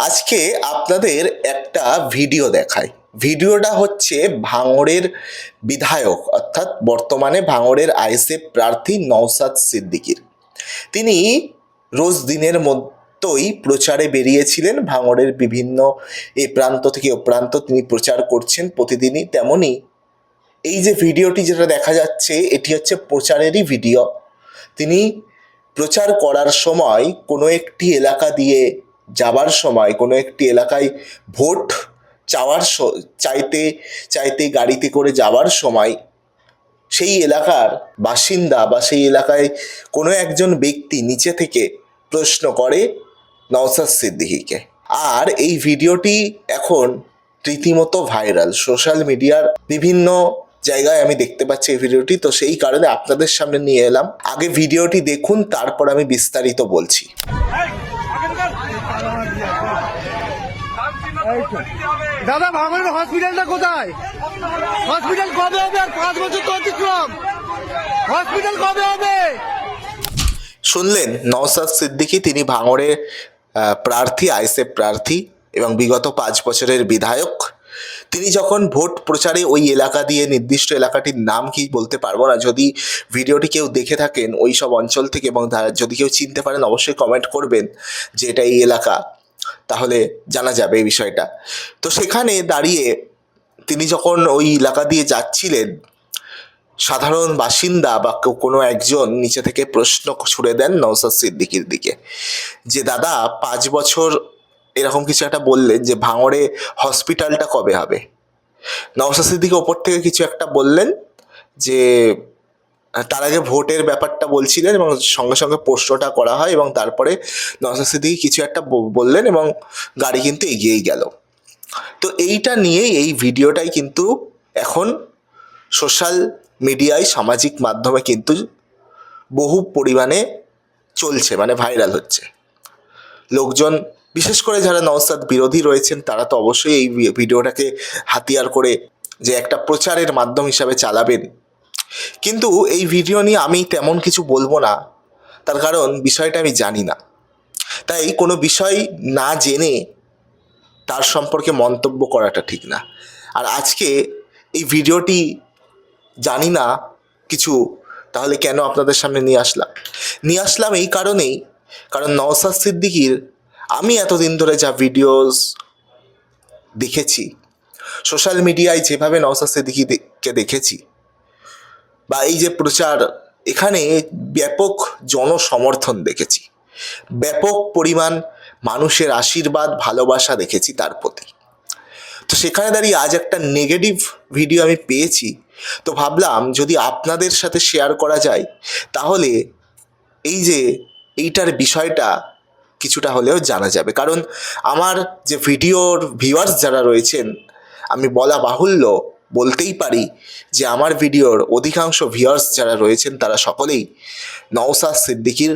আজকে আপনাদের একটা ভিডিও দেখায়। ভিডিওটা হচ্ছে ভাঙড়ের বিধায়ক অর্থাৎ বর্তমানে ভাঙড়ের আইএসএফ প্রার্থী নওশাদ সিদ্দিকীর। তিনি রোজ দিনের মতোই প্রচারে বেরিয়েছিলেন ভাঙড়ের বিভিন্ন এ প্রান্ত থেকে ও প্রান্ত তিনি প্রচার করছেন প্রতিদিনই। তেমনই এই যে ভিডিওটি যেটা দেখা যাচ্ছে এটি হচ্ছে প্রচারেরই ভিডিও। তিনি প্রচার করার সময় কোনো একটি এলাকা দিয়ে যাবার সময় কোনো একটি এলাকায় ভোট চাইতে চাইতে গাড়িতে করে যাওয়ার সময় সেই এলাকার বাসিন্দা বা সেই এলাকায় কোনো একজন ব্যক্তি নিচে থেকে প্রশ্ন করে নওশাদ সিদ্দিকীকে। আর এই ভিডিওটি এখন রীতিমতো ভাইরাল সোশ্যাল মিডিয়ার বিভিন্ন জায়গায় আমি দেখতে পাচ্ছি এই ভিডিওটি। তো সেই কারণে আপনাদের সামনে নিয়ে এলাম। আগে ভিডিওটি দেখুন, তারপর আমি বিস্তারিত বলছি। দাদা, ভাঙড়ের হসপিটালটা কোথায়? হসপিটাল কবে হবে? আর 5 বছর তো অতিক্রম। হসপিটাল কবে হবে? শুনলেন নওশাদ সিদ্দিকী, তিনি ভাঙড়ের প্রার্থী, আইএসএফ প্রার্থী এবং বিগত 5 বছরের বিধায়ক। তিনি যখন ভোট প্রচারে ওই এলাকা দিয়ে, নির্দিষ্ট এলাকাটির নাম কি বলতে পারবো না, যদি ভিডিওটি কেউ দেখে থাকেন ওই সব অঞ্চল থেকে এবং যদি কেউ চিনতে পারেন অবশ্যই কমেন্ট করবেন যে এটা এই এলাকা, তাহলে জানা যাবে এই বিষয়টা। তো সেখানে দাঁড়িয়ে তিনি যখন ওই এলাকা দিয়ে যাচ্ছিলেন, সাধারণ বাসিন্দা বা কোনো একজন নিচে থেকে প্রশ্ন ছুড়ে দেন নওশাদ সিদ্দিকীর দিকে যে দাদা 5 বছর এরকম কিছু একটা বললেন যে ভাঙড়ে হসপিটালটা কবে হবে। নওশাদ সিদ্দিকী ওপর থেকে কিছু একটা বললেন যে তার আগে ভোটের ব্যাপারটা বলছিলেন এবং সঙ্গে সঙ্গে প্রশ্নটা করা হয় এবং তারপরে নওশাদ সিদ্দিকী কিছু একটা বললেন এবং গাড়ি কিন্তু এগিয়েই গেল। তো এইটা নিয়েই এই ভিডিওটাই কিন্তু এখন সোশ্যাল মিডিয়ায়, সামাজিক মাধ্যমে কিন্তু বহু পরিমাণে চলছে, মানে ভাইরাল হচ্ছে। লোকজন, বিশেষ করে যারা নওশাদ বিরোধী রয়েছেন, তারা তো অবশ্যই এই ভিডিওটাকে হাতিয়ার করে যে একটা প্রচারের মাধ্যম হিসাবে চালাবেন। কিন্তু এই ভিডিও নিয়ে আমি তেমন কিছু বলবো না, তার কারণ বিষয়টা আমি জানি না। তাই কোনো বিষয় না জেনে তার সম্পর্কে মন্তব্য করাটা ঠিক না। আর আজকে এই ভিডিওটি জানি না কিছু, তাহলে কেন আপনাদের সামনে নিয়ে আসলাম এই কারণেই, কারণ নওশাদ সিদ্দিকীর আমি এতদিন ধরে যা ভিডিওস দেখেছি, সোশ্যাল মিডিয়ায় যেভাবে নওশাদ সিদ্দিকীকে দেখেছি, বা এই যে প্রচার, এখানে ব্যাপক জনসমর্থন দেখেছি, ব্যাপক পরিমাণ মানুষের আশীর্বাদ, ভালোবাসা দেখেছি তার প্রতি। তো সেখানে দাঁড়িয়ে আজ একটা নেগেটিভ ভিডিও আমি পেয়েছি, তো ভাবলাম যদি আপনাদের সাথে শেয়ার করা যায় তাহলে এইটার বিষয়টা কিছুটা হলেও জানা যাবে। কারণ আমার যে ভিডিওর ভিউয়ার্স যারা রয়েছেন, আমি বলা বাহুল্য বলতেই পারি যে আমার ভিডিওর অধিকাংশ ভিউয়ার্স যারা রয়েছেন তারা সকলেই নওশাদ সিদ্দিকীর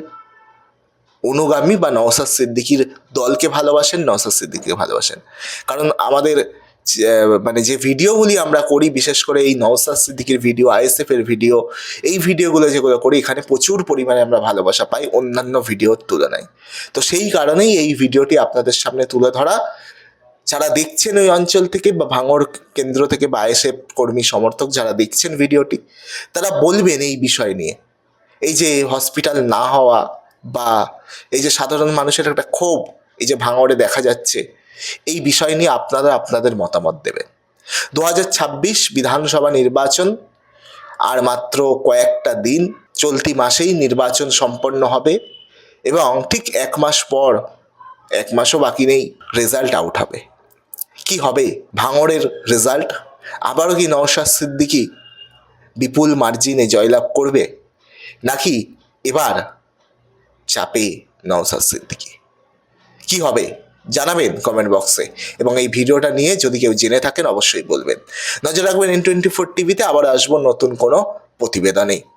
অনুগামী বা নওশাদ সিদ্দিকীর দলকে ভালোবাসেন, নওশাদ সিদ্দিকীকে ভালোবাসেন। কারণ আমাদের মানে যে ভিডিওগুলি আমরা করি, বিশেষ করে এই নওশাদ সিদ্দিকীর ভিডিও, আইএসএফের ভিডিও, এই ভিডিওগুলো যেগুলো করি, এখানে প্রচুর পরিমাণে আমরা ভালোবাসা পাই অন্যান্য ভিডিওর তুলনায়। তো সেই কারণেই এই ভিডিওটি আপনাদের সামনে তুলে ধরা। যারা দেখছেন ওই অঞ্চল থেকে বা ভাঙড় কেন্দ্র থেকে বা আইএসএফ কর্মী সমর্থক যারা দেখছেন ভিডিওটি, তারা বলবেন এই বিষয় নিয়ে, এই যে হসপিটাল না হওয়া বা এই যে সাধারণ মানুষের একটা ক্ষোভ এই যে ভাঙড়ে দেখা যাচ্ছে, এই বিষয় নিয়ে আপনারা আপনাদের মতামত দেবেন। 2026 বিধানসভা নির্বাচন আর মাত্র কয়েকটা দিন, চলতি মাসেই নির্বাচন সম্পন্ন হবে এবং ঠিক 1 মাস পর, 1 মাসও বাকি নেই, রেজাল্ট আউট হবে। কি হবে ভাঙড়ের রেজাল্ট? আবারও কি নওশাদ সিদ্দিকী বিপুল মার্জিনে জয়লাভ করবে, নাকি এবার চাপে নওশাদ সিদ্দিকী? কি হবে জানাবেন কমেন্ট বক্সে, এবং এই ভিডিওটা নিয়ে যদি কেউ জেনে থাকেন অবশ্যই বলবেন। নজর রাখবেন N24 টিভিতে। আবার আসবো নতুন কোনো প্রতিবেদনে।